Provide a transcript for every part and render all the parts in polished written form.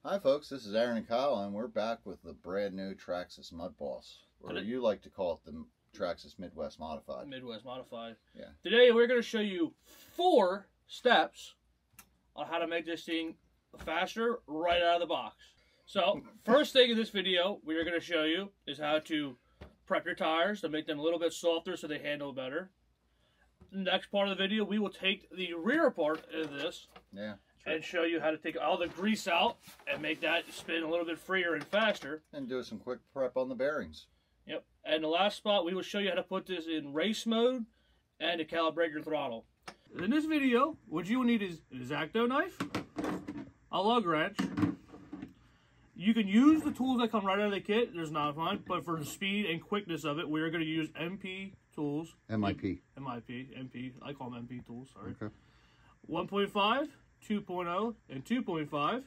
Hi folks, this is Aaron and Kyle, and we're back with the brand new Traxxas Mudboss, or you like to call it the Traxxas Midwest Modified. Midwest Modified. Yeah. Today we're going to show you 4 steps on how to make this thing faster right out of the box. So, first thing in this video we are going to show you is how to prep your tires to make them a little bit softer so they handle better. The next part of the video, we will take the rear part of this and show you how to take all the grease out and make that spin a little bit freer and faster. And do some quick prep on the bearings. Yep. And the last spot, we will show you how to put this in race mode and to calibrate your throttle. In this video, what you will need is an X-Acto knife, a lug wrench. You can use the tools that come right out of the kit. There's not fun, but for the speed and quickness of it, we are going to use MP tools. MIP. MP. I call them MP tools. Sorry. Okay. 1.5, 2.0, and 2.5,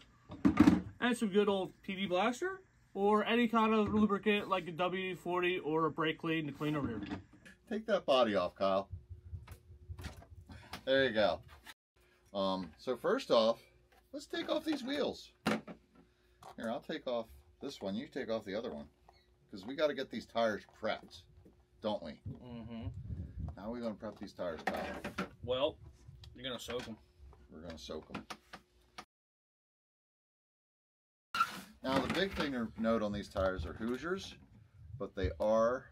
and some good old PB Blaster, or any kind of lubricant like a WD-40 or a brake clean to clean the rear. Take that body off, Kyle. There you go. So first off, let's take off these wheels. Here, I'll take off this one. You take off the other one, because we got to get these tires prepped, don't we? Mm-hmm. How are we going to prep these tires, Kyle? Well, you're going to soak them. We're going to soak them. Now, the big thing to note on these tires are Hoosiers, but they are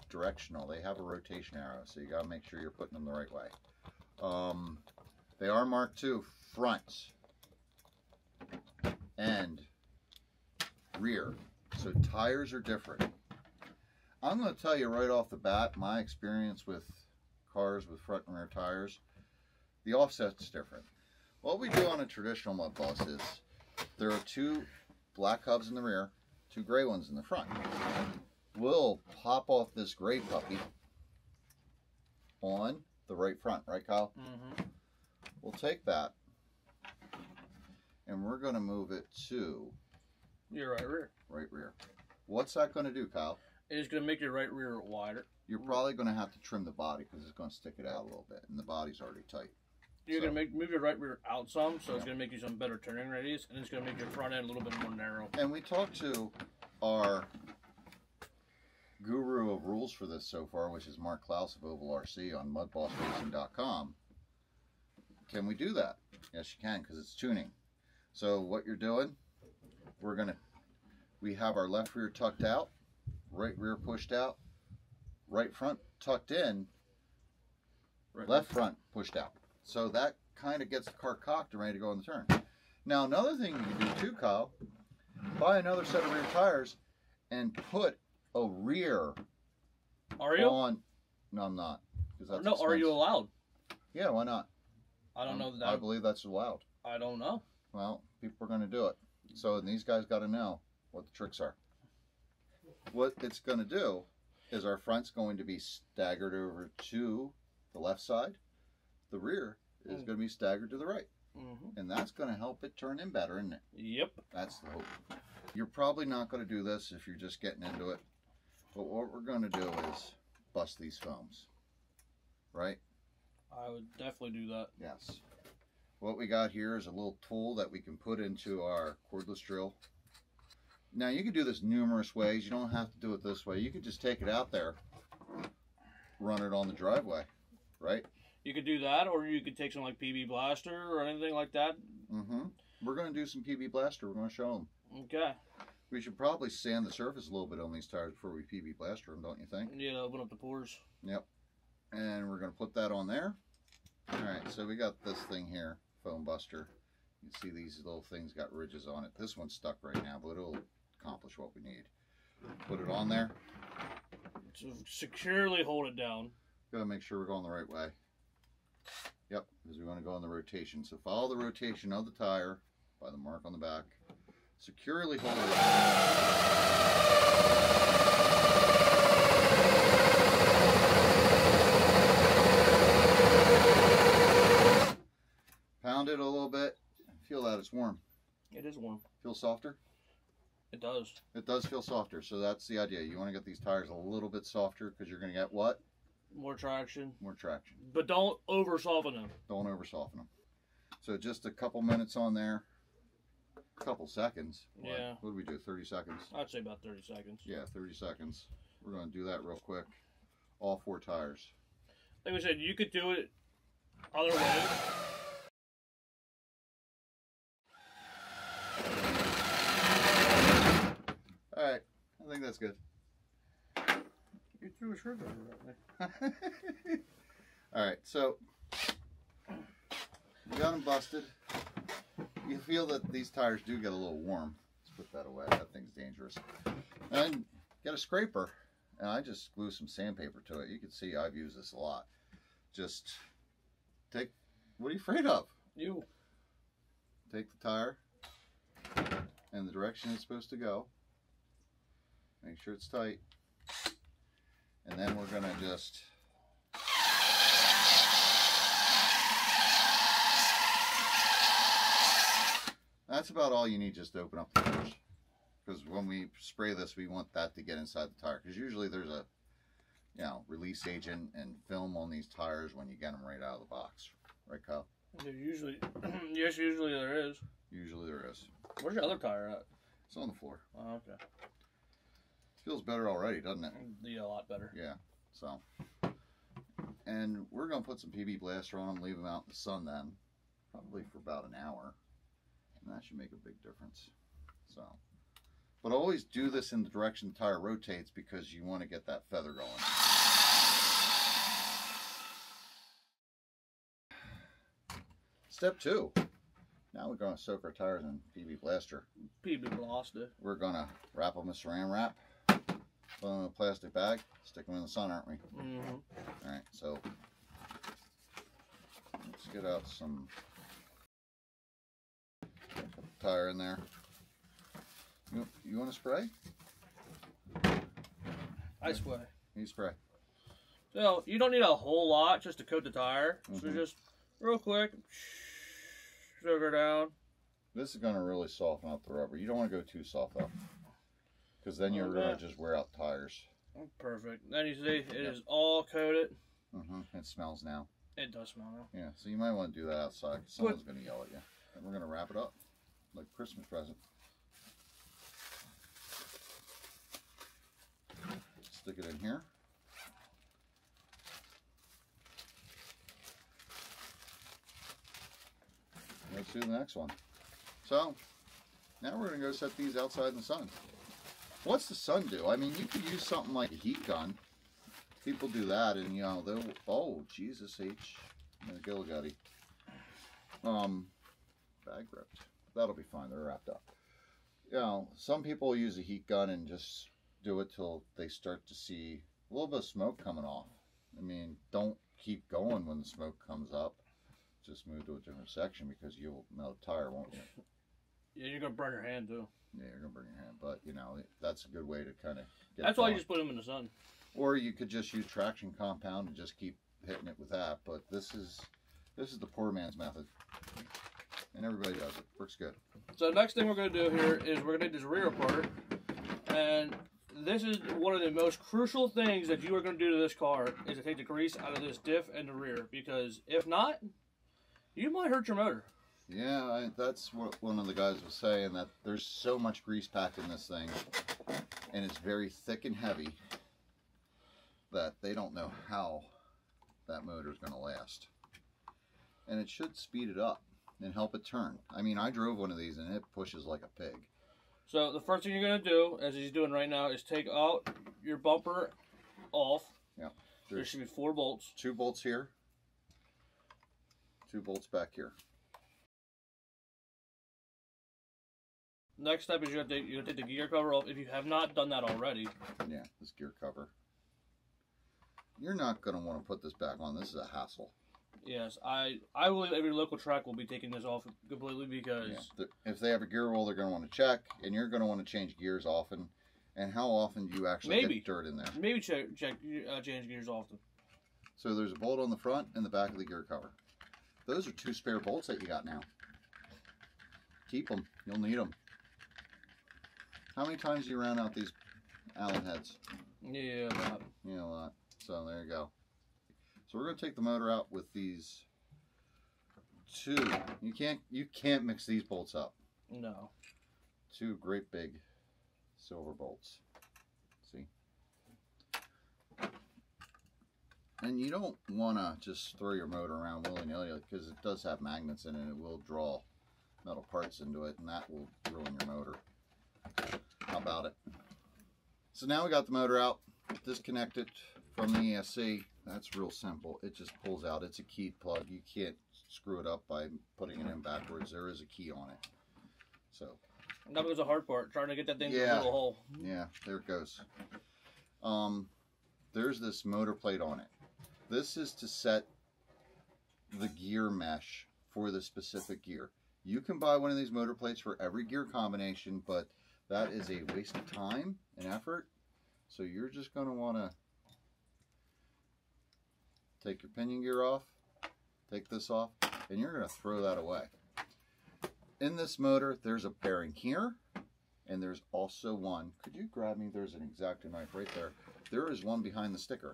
directional. They have a rotation arrow, so you got to make sure you're putting them the right way. They are Mark II front and rear, so tires are different. I'm going to tell you right off the bat, my experience with cars with front and rear tires, the offset's different. What we do on a traditional Mudboss is there are 2 black hubs in the rear, 2 gray ones in the front. We'll pop off this gray puppy on the right front, right, Kyle? Mm-hmm. We'll take that and we're going to move it to your right rear. Right rear. What's that going to do, Kyle? It's going to make your right rear wider. You're probably going to have to trim the body because it's going to stick it out a little bit, and the body's already tight. You're going to move your right rear out some, so it's going to make you some better turning radius, and it's going to make your front end a little bit more narrow. And we talked to our guru of rules for this so far, which is Mark Klaus of Oval RC on mudbossracing.com. Can we do that? Yes, you can, because it's tuning. So what you're doing, we have our left rear tucked out, right rear pushed out, right front tucked in, left front pushed out. So that kind of gets the car cocked and ready to go on the turn. Now another thing you can do too, Kyle, buy another set of rear tires and put a rear on. No, I'm not. That's no, expensive. Are you allowed? Yeah, why not? I don't know that. I believe that's allowed. I don't know. Well, people are going to do it. So these guys got to know what the tricks are. What it's going to do is our front's going to be staggered over to the left side. The rear is going to be staggered to the right. Mm-hmm. And that's going to help it turn in better, isn't it? Yep. That's the hope. You're probably not going to do this if you're just getting into it. But what we're going to do is bust these foams. Right? I would definitely do that. Yes. What we got here is a little tool that we can put into our cordless drill. Now you can do this numerous ways. You don't have to do it this way. You can just take it out there, run it on the driveway, right? You could do that, or you could take some like PB Blaster or anything like that. Mm-hmm. We're going to do some PB Blaster. We're going to show them. Okay. We should probably sand the surface a little bit on these tires before we PB Blaster them, don't you think? Yeah, open up the pores. Yep. And we're going to put that on there. All right, so we got this thing here, foam buster. You can see these little things got ridges on it. This one's stuck right now, but it'll accomplish what we need. Put it on there. So securely hold it down. Got to make sure we're going the right way. Yep, because we want to go on the rotation. So follow the rotation of the tire by the mark on the back. Securely hold it. Pound it a little bit. Feel that it's warm. It is warm. Feel softer? It does. It does feel softer, so that's the idea. You want to get these tires a little bit softer because you're going to get what? More traction. More traction. But don't over soften them. Don't over soften them. So just a couple minutes on there. a couple seconds. Yeah. What do we do, 30 seconds? I'd say about 30 seconds. Yeah, 30 seconds. We're going to do that real quick. All 4 tires. Like I said, you could do it other ways. Alright, I think that's good. You threw a screwdriver at me. Alright, so you got them busted. You feel that these tires do get a little warm. Let's put that away. That thing's dangerous. And get a scraper. And I just glue some sandpaper to it. You can see I've used this a lot. Just take, what are you afraid of? You. Take the tire and the direction it's supposed to go. Make sure it's tight. And then we're going to just that's about all you need just to open up the doors. Because when we spray this, we want that to get inside the tire. Because usually there's a, you know, release agent and film on these tires when you get them right out of the box. Right, Kyle? Usually, yes, usually there is. Usually there is. Where's your other tire at? It's on the floor. Oh, okay. Feels better already, doesn't it? Yeah, a lot better. Yeah. So, and we're going to put some PB Blaster on them, leave them out in the sun then, probably for about an hour. And that should make a big difference. So, but always do this in the direction the tire rotates because you want to get that feather going. Step 2. Now we're going to soak our tires in PB Blaster. PB Blaster. We're going to wrap them with saran wrap, put them in a plastic bag, stick them in the sun, aren't we? Mm-hmm. All right, so let's get out some tire in there. You want to spray? I spray. You spray. So you don't need a whole lot just to coat the tire. So just real quick, sugar down. This is going to really soften up the rubber. You don't want to go too soft though, because then you're going to just wear out tires. Perfect. Then you see it is all coated. It smells now. It does smell now. Yeah, so you might want to do that outside. Someone's going to yell at you. And we're going to wrap it up like a Christmas present. Stick it in here. Let's do the next one. So, now we're going to go set these outside in the sun. What's the sun do? I mean, you could use something like a heat gun. People do that and, you know, they'll, oh, Jesus H. McGillicuddy. Bag ripped. That'll be fine. They're wrapped up. You know, some people use a heat gun and just do it till they start to see a little bit of smoke coming off. I mean, don't keep going when the smoke comes up. Just move to a different section because you'll melt a tire, won't you? Yeah, you're gonna burn your hand too. Yeah, you're gonna burn your hand, but you know that's a good way to kind of. That's why you just put them in the sun. Or you could just use traction compound and just keep hitting it with that. But this is the poor man's method, and everybody does it. Works good. So next thing we're gonna do here is we're gonna do this rear part, and this is one of the most crucial things that you are gonna do to this car is to take the grease out of this diff and the rear, because if not, you might hurt your motor. Yeah, that's what one of the guys was saying, that there's so much grease packed in this thing, and it's very thick and heavy, that they don't know how that motor is going to last. And it should speed it up and help it turn. I mean, I drove one of these and it pushes like a pig. So the first thing you're going to do, as he's doing right now, is take out your bumper off. Yeah. There should be 4 bolts. 2 bolts here. 2 bolts back here. Next step is you're going to take the gear cover off if you have not done that already. Yeah, this gear cover. You're not going to want to put this back on. This is a hassle. Yes, I believe every local track will be taking this off completely because... Yeah. If they have a gear roll, they're going to want to check, and you're going to want to change gears often. And how often do you actually get dirt in there? Maybe change gears often. So there's a bolt on the front and the back of the gear cover. Those are 2 spare bolts that you got now. Keep them. You'll need them. How many times do you round out these Allen heads? Yeah, a lot. Yeah, a lot. So there you go. So we're going to take the motor out with these 2. You can't mix these bolts up. No. Two great big silver bolts. See? And you don't want to just throw your motor around willy-nilly because it does have magnets in it. It will draw metal parts into it, and that will ruin your motor. How about it? So now we got the motor out, disconnect it from the ESC. That's real simple. It just pulls out. It's a keyed plug. You can't screw it up by putting it in backwards. There is a key on it. So that was the hard part, trying to get that thing through a little hole. Yeah, there it goes. There's this motor plate on it. This is to set the gear mesh for the specific gear. You can buy one of these motor plates for every gear combination, but that is a waste of time and effort. So you're just going to want to take your pinion gear off, take this off, and you're going to throw that away. In this motor, there's a bearing here, and there's also one. Could you grab me? There's an X-Acto knife right there. There is one behind the sticker.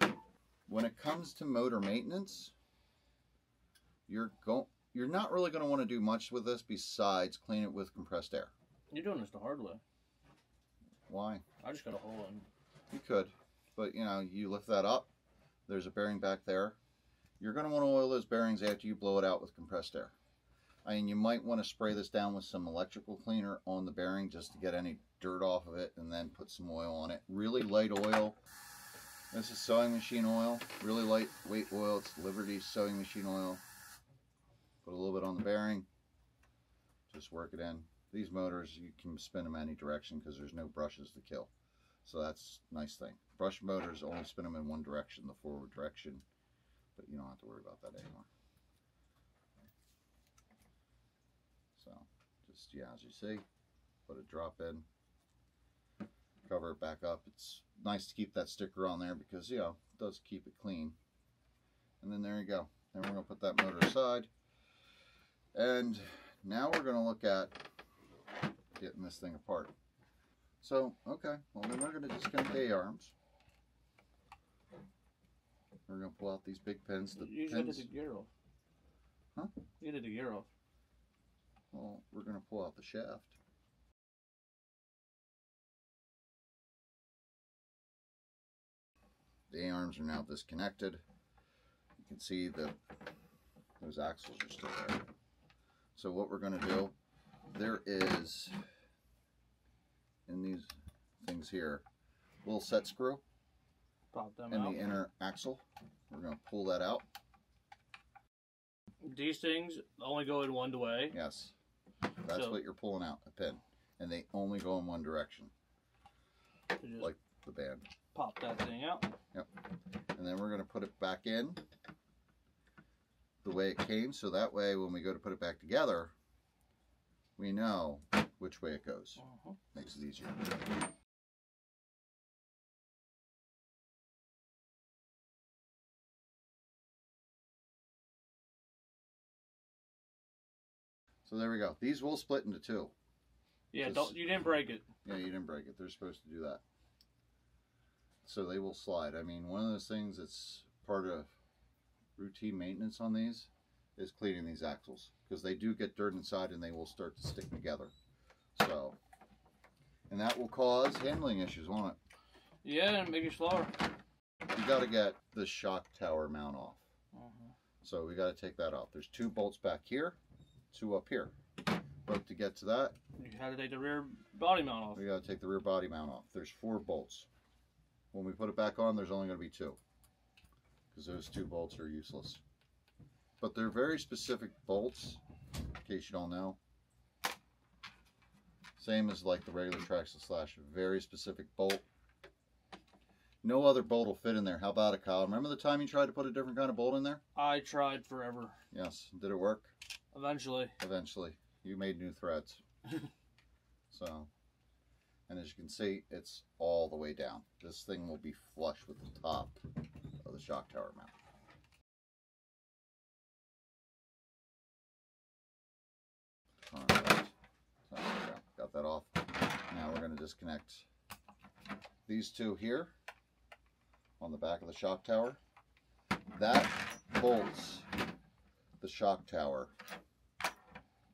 When it comes to motor maintenance, you're not really going to want to do much with this besides clean it with compressed air. You're doing this the hard way. Why? I just got a hole in. You could, but you know, you lift that up. There's a bearing back there. You're going to want to oil those bearings after you blow it out with compressed air. I mean, you might want to spray this down with some electrical cleaner on the bearing just to get any dirt off of it, and then put some oil on it. Really light oil. This is sewing machine oil. Really lightweight oil. It's Liberty sewing machine oil. Put a little bit on the bearing. Just work it in. These motors, you can spin them any direction because there's no brushes to kill. So that's a nice thing. Brush motors only spin them in one direction, the forward direction. But you don't have to worry about that anymore. So, just, yeah, as you see, put a drop in, cover it back up. It's nice to keep that sticker on there because, you know, it does keep it clean. And then there you go. Then we're going to put that motor aside. And now we're going to look at getting this thing apart. So, okay, well then we're going to disconnect the A-arms. We're going to pull out these big pins. You should get the gear off. Huh? You get the gear off. Well, we're going to pull out the shaft. The A-arms are now disconnected. You can see that those axles are still there. So what we're going to do, there is, in these things here, a little set screw. Pop them in out. The inner axle. We're going to pull that out. These things only go in one way. Yes. That's what you're pulling out, a pin. And they only go in one direction. Like the band. Pop that thing out. Yep. And then we're going to put it back in the way it came, so that way when we go to put it back together, we know which way it goes. Makes it easier. So there we go. These will split into two. Yeah, you didn't break it. Yeah, you didn't break it. They're supposed to do that. So they will slide. I mean, one of those things that's part of routine maintenance on these is cleaning these axles, because they do get dirt inside and they will start to stick together. So, and that will cause handling issues, won't it? Yeah, and make it slower. You got to get the shock tower mount off. So we got to take that off. There's two bolts back here, two up here. But to get to that, you had to take the rear body mount off. We got to take the rear body mount off. There's 4 bolts. When we put it back on, there's only going to be 2, because those 2 bolts are useless. But they're very specific bolts, in case you don't know. Same as like the regular Traxxas Slash, very specific bolt. No other bolt will fit in there. How about it, Kyle? Remember the time you tried to put a different kind of bolt in there? I tried forever. Yes. Did it work? Eventually. Eventually. You made new threads. So, and as you can see, it's all the way down. This thing will be flush with the top of the shock tower mount. Alright, so got that off. Now we're going to disconnect these 2 here on the back of the shock tower. That bolts the shock tower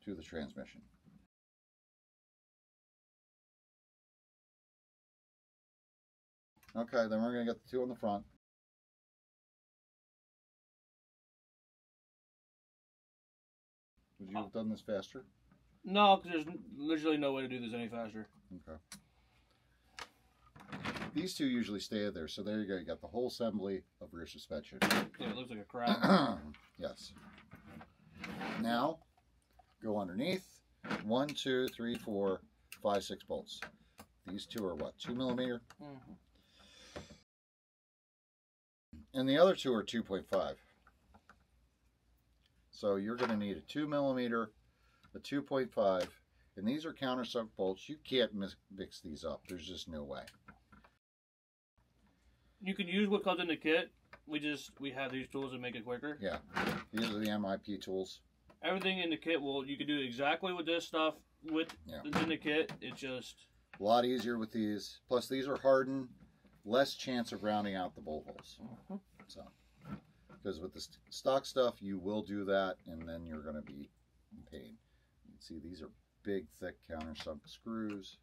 to the transmission. Okay, then we're going to get the two on the front. Would you have done this faster? No, because there's literally no way to do this any faster. Okay. These two usually stay there, so there you go. You got the whole assembly of rear suspension. Yeah, it looks like a crab. Yes. Now, go underneath. 1, 2, 3, 4, 5, 6 bolts. These two are what, 2 millimeter? Mm-hmm. And the other two are 2.5. So you're going to need a 2 millimeter, a 2.5, and these are countersunk bolts. You can't mix these up. There's just no way. You can use what comes in the kit. We have these tools to make it quicker. Yeah, these are the MIP tools. Everything in the kit, you can do exactly with this stuff that's in the kit. It's just a lot easier with these. Plus, these are hardened. Less chance of rounding out the bolt holes. Mm-hmm. So, because with the stock stuff, you will do that, and then you're going to be in pain. You can see these are big, thick countersunk screws.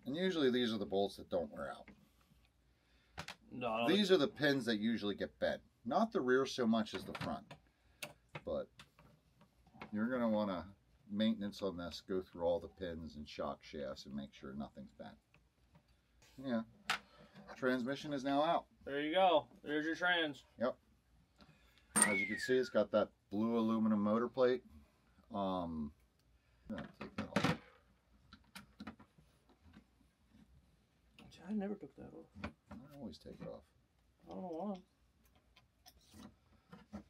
And usually these are the bolts that don't wear out. no. These are the pins that usually get bent. Not the rear so much as the front. But you're going to want to maintenance on this, go through all the pins and shock shafts and make sure nothing's bent. Yeah. Transmission is now out. There you go. There's your trans. Yep. As you can see, it's got that blue aluminum motor plate. I'm gonna take that off. I never took that off. I always take it off. I don't know why.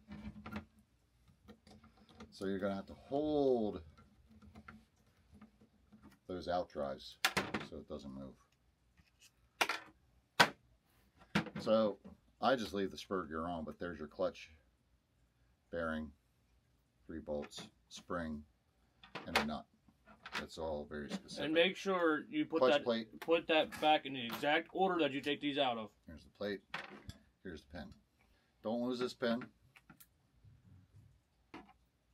So you're gonna have to hold those out drives so it doesn't move. So I just leave the spur gear on, but there's your clutch bearing, 3 bolts, spring, and a nut. That's all very specific. And make sure you put clutch plate. Put that back in the exact order that you take these out of. Here's the plate. Here's the pin. Don't lose this pin.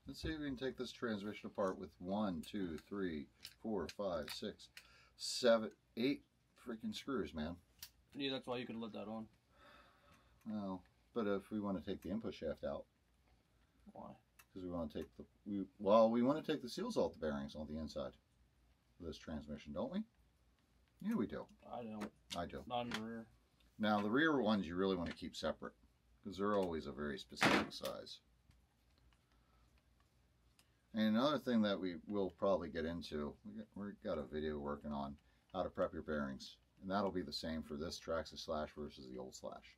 Let's see if we can take this transmission apart with 1, 2, 3, 4, 5, 6, 7, 8 freaking screws, man. Yeah, that's why you can let that on. Well, but if we want to take the input shaft out, Why? because we want to take we want to take the seals off the bearings on the inside of this transmission, don't we? Yeah, we do. I don't. I do. Not in the rear. Now the rear ones you really want to keep separate because they're always a very specific size. And another thing that we will probably get into, we've got a video working on how to prep your bearings, and that'll be the same for this Traxxas Slash versus the old Slash.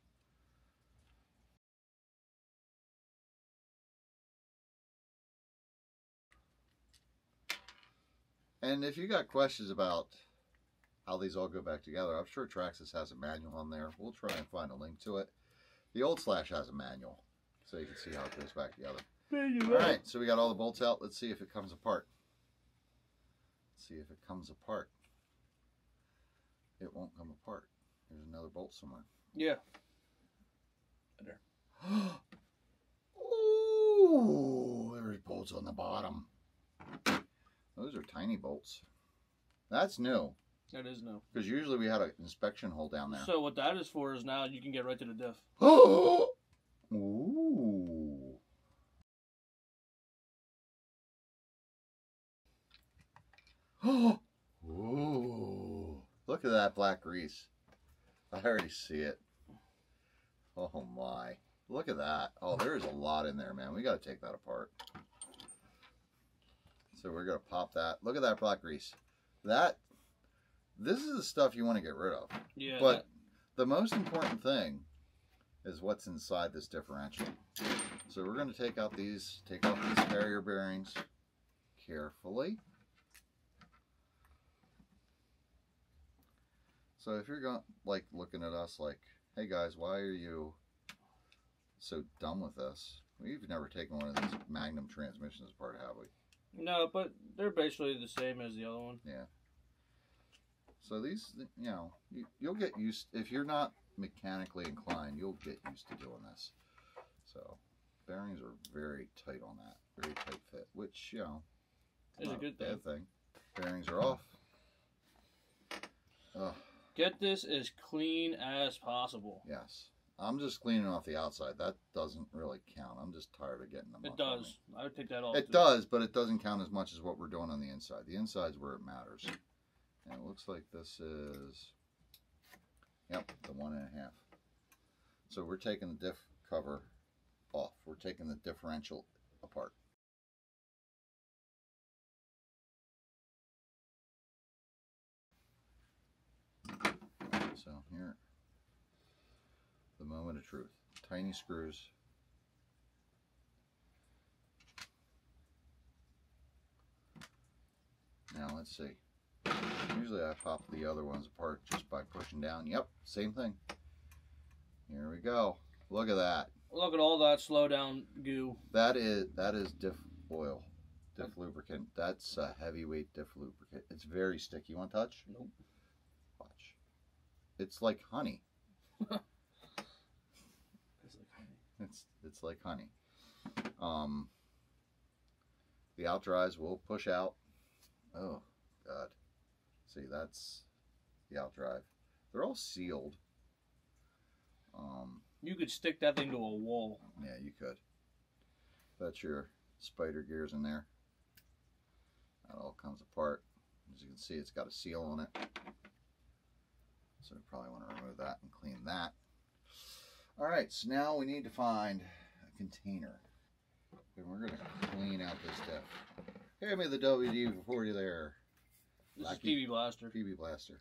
And if you got questions about how these all go back together, I'm sure Traxxas has a manual on there. We'll try and find a link to it. The old Slash has a manual, so you can see how it goes back together. Alright, so we got all the bolts out. Let's see if it comes apart. Let's see if it comes apart. It won't come apart. There's another bolt somewhere. Yeah. There. Ooh, there's bolts on the bottom. Those are tiny bolts. That's new. That is new. Because usually we had an inspection hole down there. So what that is for is now you can get right to the diff. Ooh. Ooh. Look at that black grease. I already see it. Oh my. Look at that. Oh, there's a lot in there, man. We got to take that apart. So we're going to pop that. Look at that black grease. This is the stuff you want to get rid of. Yeah. But the most important thing is what's inside this differential. So we're going to take off these carrier bearings carefully. So if you're going looking at us like, hey guys, why are you so dumb with this? We've never taken one of these Magnum transmissions apart, have we? No, but they're basically the same as the other one. Yeah. So these, you'll get used, if you're not mechanically inclined, you'll get used to doing this. So bearings are very tight on that, very tight fit, which, is a good bad thing. Bearings are off. Ugh. Get this as clean as possible. Yes. I'm just cleaning off the outside. That doesn't really count. I'm just tired of getting them. It does. I would take that off. It does, but it doesn't count as much as what we're doing on the inside. The inside's where it matters. And it looks like this is, yep, the 1.5. So we're taking the diff cover off. We're taking the differential apart. So here, the moment of truth. Tiny screws. Now let's see. Usually I pop the other ones apart just by pushing down. Yep, same thing. Here we go. Look at that. Look at all that slow down goo. That is diff oil, diff lubricant. That's a heavyweight diff lubricant. It's very sticky. You want to touch? Nope. Watch. It's like honey. It's like honey. The out dries will push out. Oh God. See, that's the out drive. They're all sealed. You could stick that thing to a wall. Yeah, you could. That's your spider gears in there. That all comes apart. As you can see, it's got a seal on it. So we probably want to remove that and clean that. All right, so now we need to find a container. And we're going to clean out this diff. Hand me the WD-40 there. This is PB Blaster. PB Blaster.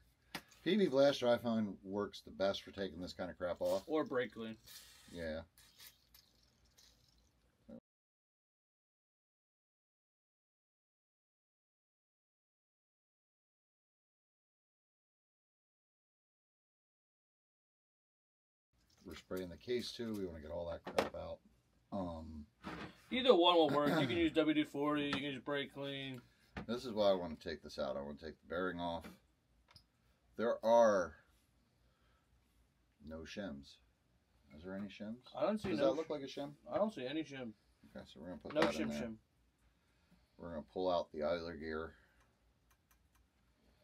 PB Blaster I find works the best for taking this kind of crap off. Or brake clean. Yeah. We're spraying the case too. We want to get all that crap out. Either one will work. You can use WD-40, you can use brake clean. This is why I want to take this out. I want to take the bearing off. There are no shims. Is there any shims? I don't see. Does that look like a shim? I don't see any shim. Okay, so we're gonna put no that shim in there. shim. We're gonna pull out the idler gear.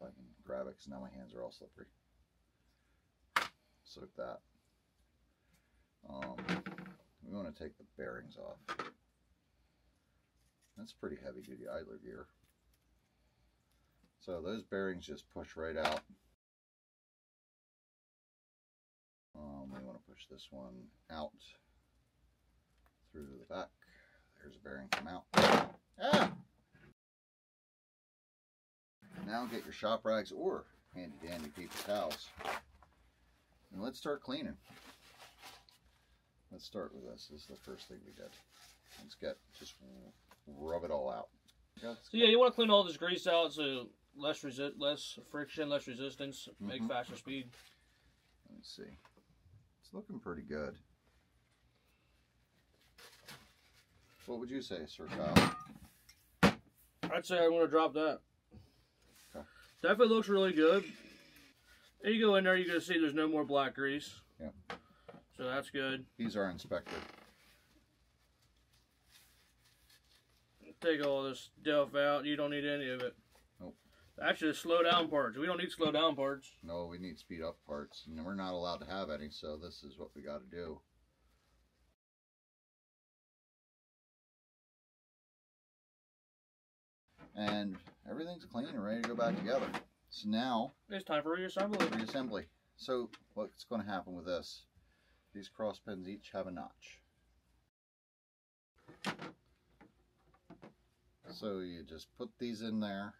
If I can grab it, because now my hands are all slippery. Soak that. We want to take the bearings off. That's pretty heavy duty idler gear. So those bearings just push right out. We want to push this one out through to the back. There's a bearing come out. Ah! Now get your shop rags or handy dandy paper towels. And let's start cleaning. Let's start with this. This is the first thing we did. Let's just rub it all out. So yeah, you want to clean all this grease out so less friction, less resistance, make faster speed. Let's see. It's looking pretty good. What would you say, Sir Kyle? I'd say I'm going to drop that. Okay. Definitely looks really good. And you go in there, you're going to see there's no more black grease. Yeah. So that's good. He's our inspector. Take all this stuff out. You don't need any of it. Nope. Actually, the slow down parts. We don't need slow down parts. No, we need speed up parts. And we're not allowed to have any, so this is what we got to do. And everything's clean and ready to go back together. So now it's time for reassembly. Reassembly. So what's going to happen with this? These cross pins each have a notch. So you just put these in there.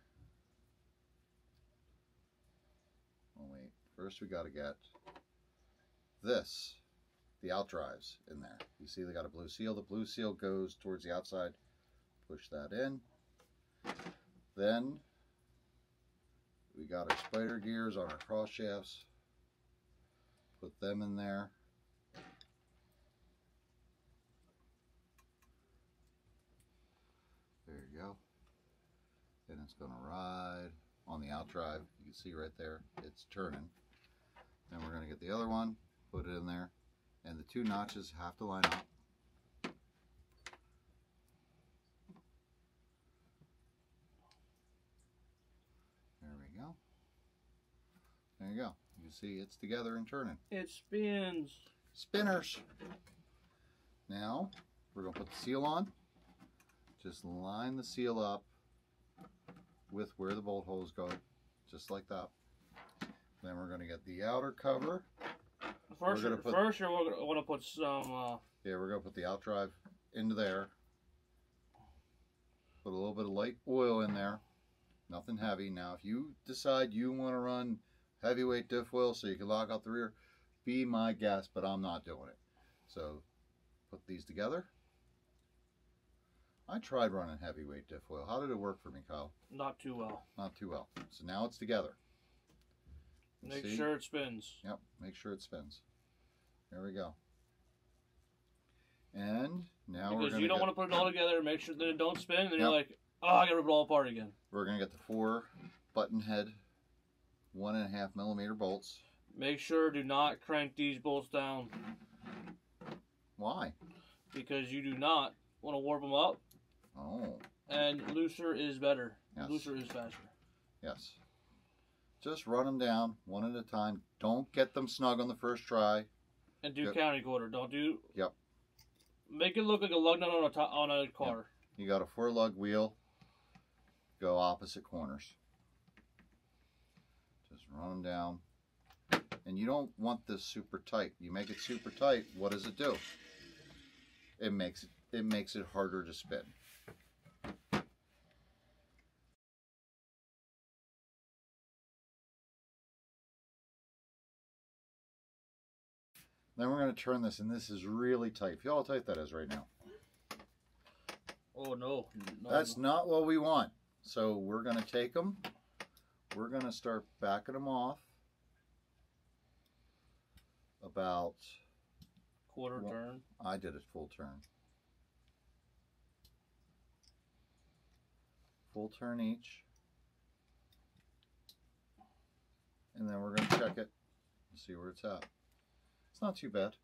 Oh wait, first we got to get this, the out drives in there. You see they got a blue seal. The blue seal goes towards the outside. Push that in. Then we got our spider gears on our cross shafts. Put them in there. There you go. And it's going to ride on the out drive. You can see right there, it's turning. Then we're going to get the other one, put it in there, and the two notches have to line up. There we go. you go. You see it's together and turning. It spins. Spinners. Now, we're going to put the seal on. Just line the seal up with where the bolt holes go, just like that. Then we're going to get the outer cover. First, you're going to put some... Yeah, we're going to put the out drive into there. Put a little bit of light oil in there. Nothing heavy. Now, if you decide you want to run heavyweight diff oil so you can lock out the rear, be my guest, but I'm not doing it. So, put these together. I tried running heavyweight diff oil. How did it work for me, Kyle? Not too well. Not too well. So now it's together. Make sure it spins. Yep, make sure it spins. There we go. And now we're going to Because you don't want to put it all together, make sure that it don't spin, and then you're like, oh, I got to rip it all apart again. We're going to get the 4 button head 1.5 millimeter bolts. Make sure do not crank these bolts down. Why? Because you do not want to warp them up. Oh. And looser is better. Yes. Looser is faster. Yes. Just run them down one at a time. Don't get them snug on the first try. And do county quarter. Don't do... Yep. Make it look like a lug nut on a car. Yep. You got a 4-lug wheel. Go opposite corners. Just run them down. And you don't want this super tight. You make it super tight, what does it do? It makes it harder to spin. Then we're going to turn this, and this is really tight. Feel how tight that is right now. Oh, no. That's not what we want. So we're going to take them. We're going to start backing them off about... Quarter turn. I did it full turn. Full turn each. And then we're going to check it and see where it's at. It's not too bad.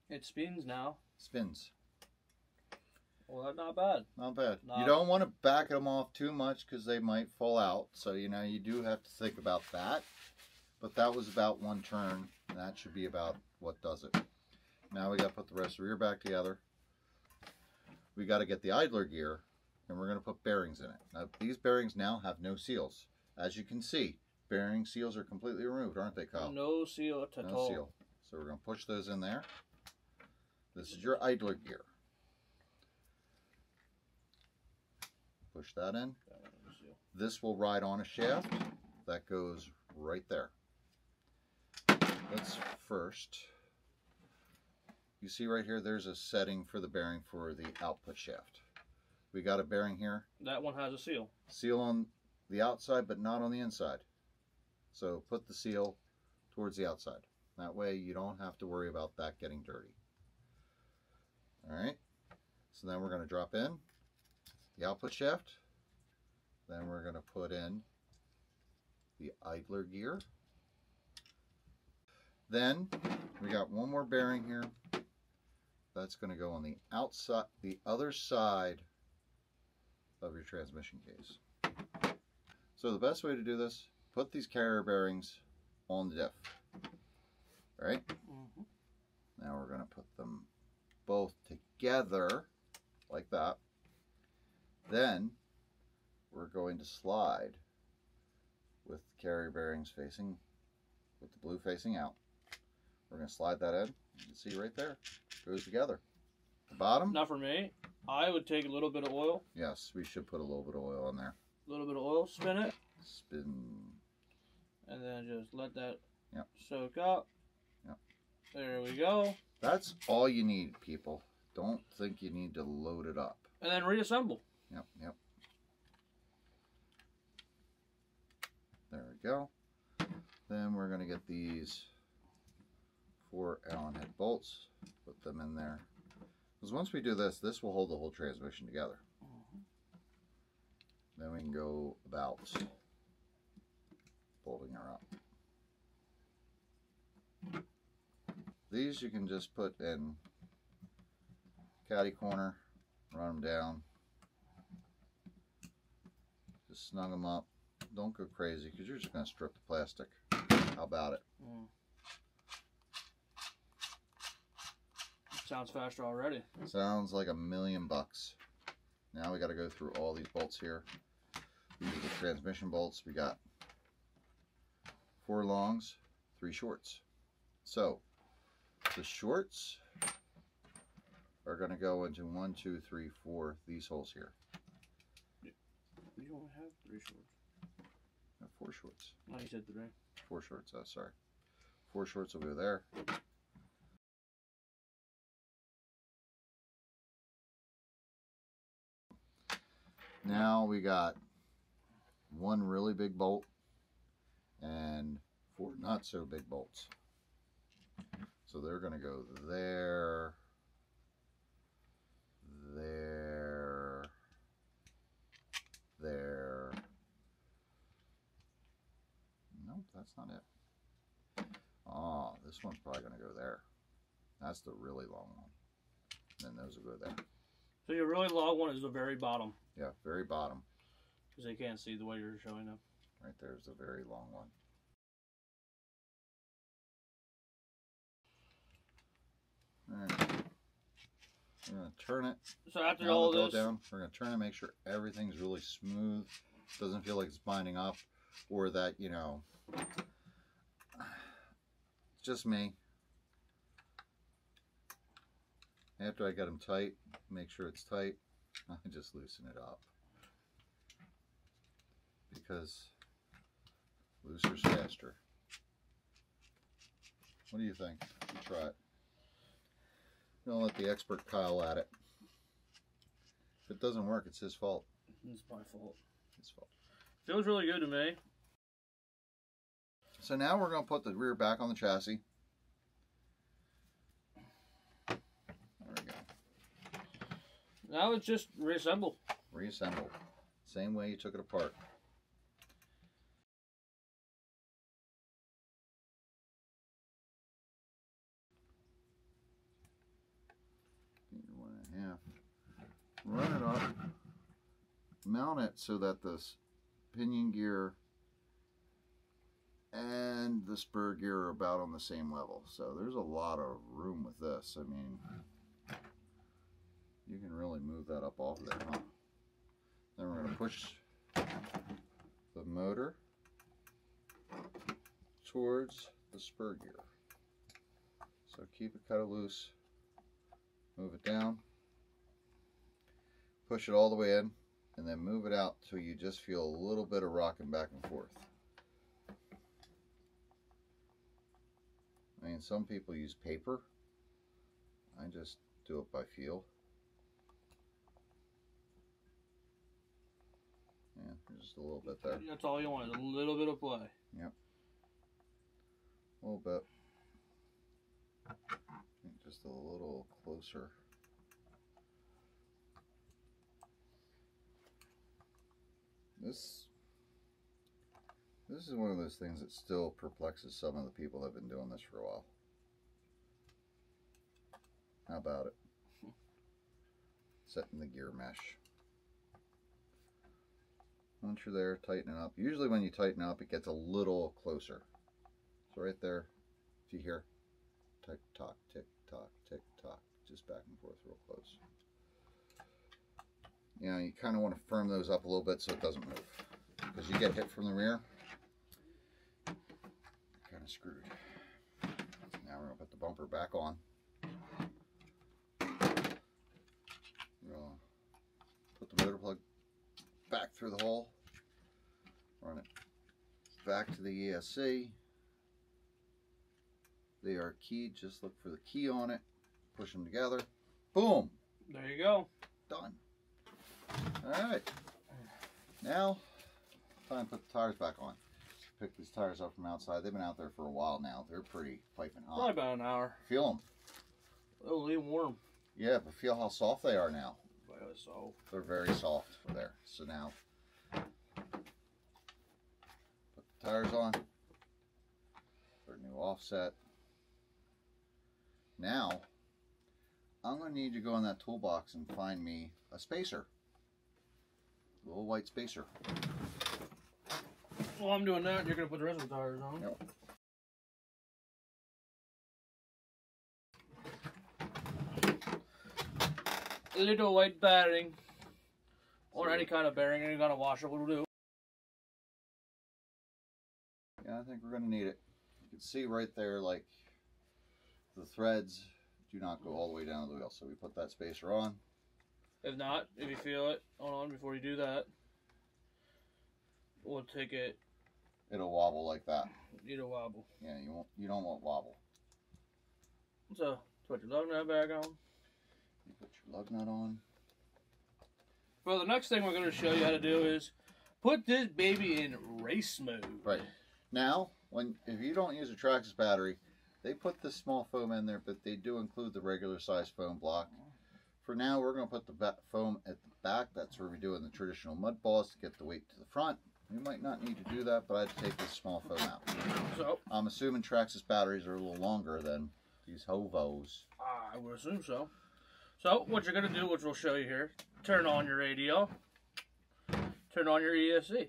It spins now. Spins. Well, that's not bad. Not bad. You don't want to back them off too much because they might fall out. So, you know, you do have to think about that. But that was about 1 turn. And that should be about what does it. Now we got to put the rest of the rear back together. We got to get the idler gear. And we're going to put bearings in it. Now, these bearings now have no seals. As you can see, bearing seals are completely removed, aren't they, Kyle? No seal at all. No seal. So we're going to push those in there. This is your idler gear. Push that in. This will ride on a shaft. That goes right there. Let's first... You see right here, there's a setting for the bearing for the output shaft. We got a bearing here. That one has a seal. Seal on the outside, but not on the inside. So put the seal towards the outside. That way you don't have to worry about that getting dirty. Alright, so then we're going to drop in the output shaft. Then we're going to put in the idler gear. Then we got one more bearing here. That's going to go on the outside, the other side of your transmission case. So the best way to do this, put these carrier bearings on the diff. Right? Now we're going to put them both together like that. Then we're going to slide with the carrier bearings facing, with the blue facing out. We're going to slide that in. You can see right there. It goes together. The bottom. Not for me. I would take a little bit of oil. Yes, we should put a little bit of oil in there. A little bit of oil, spin it. Spin. And then just let that Yep. soak up. Yep. There we go. That's all you need, people. Don't think you need to load it up. And then reassemble. Yep, yep. There we go. Then we're going to get these 4 Allen head bolts. Put them in there. Because once we do this, this will hold the whole transmission together. Then we can go about bolting her up. These you can just put in caddy corner, run them down, just snug them up. Don't go crazy because you're just going to strip the plastic. How about it? Sounds faster already. Sounds like $1,000,000. Now we got to go through all these bolts here. These are the transmission bolts. We got 4 longs, 3 shorts. So the shorts are going to go into 1, 2, 3, 4, these holes here. You only have 3 shorts. I have 4 shorts. No, you said 3. 4 shorts, oh sorry. 4 shorts will go there. Now we got 1 really big bolt and 4 not so big bolts. So they're going to go there, there, there. Nope, that's not it. Oh, this one's probably going to go there. That's the really long one. Then those will go there. So your really long one is the very bottom. Yeah, very bottom. Because they can't see the way you're showing them. Right there's the very long one. Alright. We're going to turn it. So after all this, down, we're going to turn it, make sure everything's really smooth. Doesn't feel like it's binding up, or that, you know, it's just me. After I get them tight, make sure it's tight, I just loosen it up. Because looser's faster. What do you think? You try it. Don't let the expert Kyle at it. If it doesn't work, it's his fault. It's my fault. His fault. Feels really good to me. So now we're going to put the rear back on the chassis. There we go. Now it's just reassemble. Reassemble. Same way you took it apart. Run it up, mount it so that the pinion gear and the spur gear are about on the same level. So there's a lot of room with this. I mean, you can really move that up off there, huh? Then we're going to push the motor towards the spur gear. So keep it kind of loose, move it down. Push it all the way in, and then move it out till you just feel a little bit of rocking back and forth. I mean, some people use paper. I just do it by feel. Yeah, just a little bit there. That's all you want, is a little bit of play. Yep. A little bit. Just a little closer. This is one of those things that still perplexes some of the people that have been doing this for a while. How about it? Setting the gear mesh. Once you're there, tighten it up. Usually when you tighten up, it gets a little closer. So right there, if you hear tick tock, tick tock, tick tock, just back and forth real close. You know, you kind of want to firm those up a little bit so it doesn't move. Because you get hit from the rear, kind of screwed. Now we're going to put the bumper back on. We're going to put the motor plug back through the hole. Run it back to the ESC. They are keyed. Just look for the key on it. Push them together. Boom. There you go. Done. Alright, now time to put the tires back on. Pick these tires up from outside. They've been out there for a while now. They're pretty piping hot. Probably about an hour. Feel them. They'll leave warm. Yeah, but feel how soft they are now. So They're very soft there. So now, put the tires on. Put a new offset. Now, I'm going to need you to go in that toolbox and find me a spacer. A little white spacer. Well, I'm doing that. You're going to put the rest of the tires on. Yep. little white bearing, or any kind of bearing, any kind of washer will do. Yeah, I think we're gonna need it. You can see right there, like, the threads do not go all the way down to the wheel. So we put that spacer on. If not, if you feel it, hold on before you do that. We'll take it. It'll wobble like that. It'll wobble. Yeah, you don't want wobble. So put your lug nut back on. You put your lug nut on. Well, the next thing we're going to show you how to do is put this baby in race mode. Right. Now, if you don't use a Traxxas battery, they put this small foam in there, but they do include the regular size foam block. For now, we're going to put the foam at the back. That's where we do in the traditional Mudboss to get the weight to the front. We might not need to do that, but I had to take this small foam out. So I'm assuming Traxxas batteries are a little longer than these Hovos. I would assume so. So what you're going to do, which we'll show you here, turn on your radio, turn on your ESC.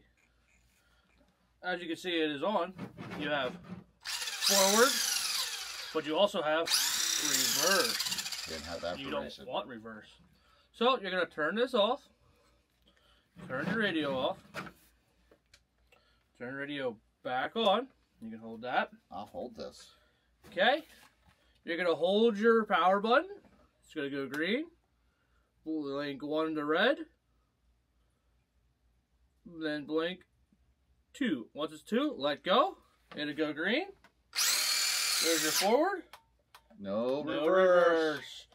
As you can see, it is on. You have forward, but you also have reverse. Didn't have that. You don't want reverse. So you're going to turn this off, turn your radio off, turn the radio back on. You can hold that. I'll hold this. Okay. You're going to hold your power button. It's going to go green. Blink 1 to red. Then blink 2. Once it's 2, let go. It'll go green. There's your forward. No No reverse.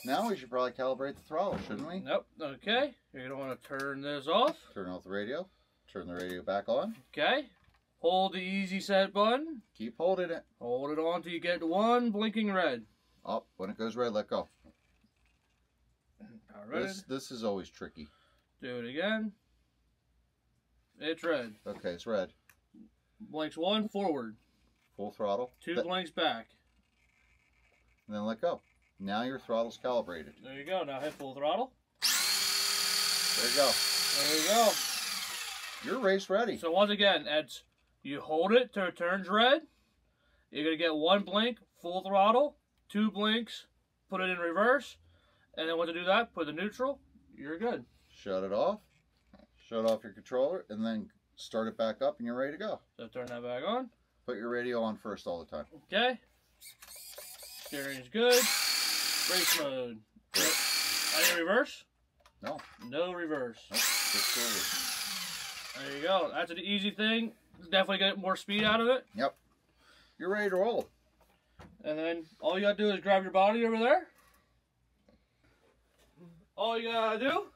Now we should probably calibrate the throttle, shouldn't we? Nope. Okay. You're going to want to turn this off. Turn off the radio. Turn the radio back on. Okay. Hold the easy set button. Keep holding it. Hold it on until you get 1 blinking red. Oh, when it goes red, let go. Power red. This is always tricky. Do it again. It's red. Okay, it's red. Blinks 1 forward. Full throttle. 2 blinks back. And then let go. Now your throttle's calibrated. There you go. Now hit full throttle. There you go. There you go. You're race ready. So once again, you hold it till it turns red. You're going to get 1 blink, full throttle, 2 blinks, put it in reverse, and then once you do that, put the neutral, you're good. Shut it off. Shut off your controller, and then start it back up, and you're ready to go. So turn that back on. Put your radio on first all the time. Okay. Steering's good. Race mode. Good. Any reverse? No. No reverse. Nope. Just forward. There you go. That's an easy thing. Definitely get more speed out of it. Yep. You're ready to roll. And then all you gotta do is grab your body over there. All you gotta do.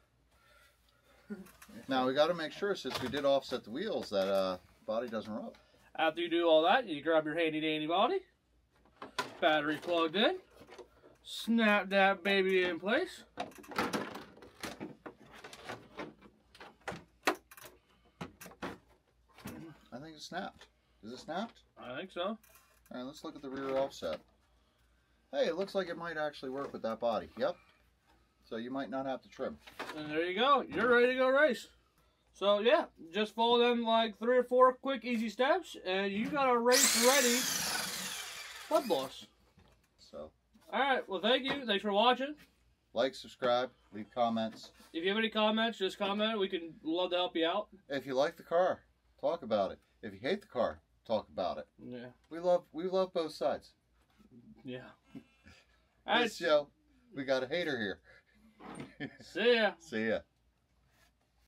Now we got to make sure, since we did offset the wheels, that body doesn't rub. After you do all that, you grab your handy dandy body. Battery plugged in. Snap that baby in place. I think it snapped. Is it snapped? I think so. All right, let's look at the rear offset. Hey, it looks like it might actually work with that body. Yep. So you might not have to trim. And there you go. You're ready to go race. So yeah, just follow them like 3 or 4 quick, easy steps, and you got a race-ready Mudboss. So. All right. Well, thank you. Thanks for watching. Like, subscribe, leave comments. If you have any comments, just comment. We can love to help you out. If you like the car, talk about it. If you hate the car, talk about it. Yeah. We love both sides. Yeah. All right. This show, we got a hater here. See ya. See ya.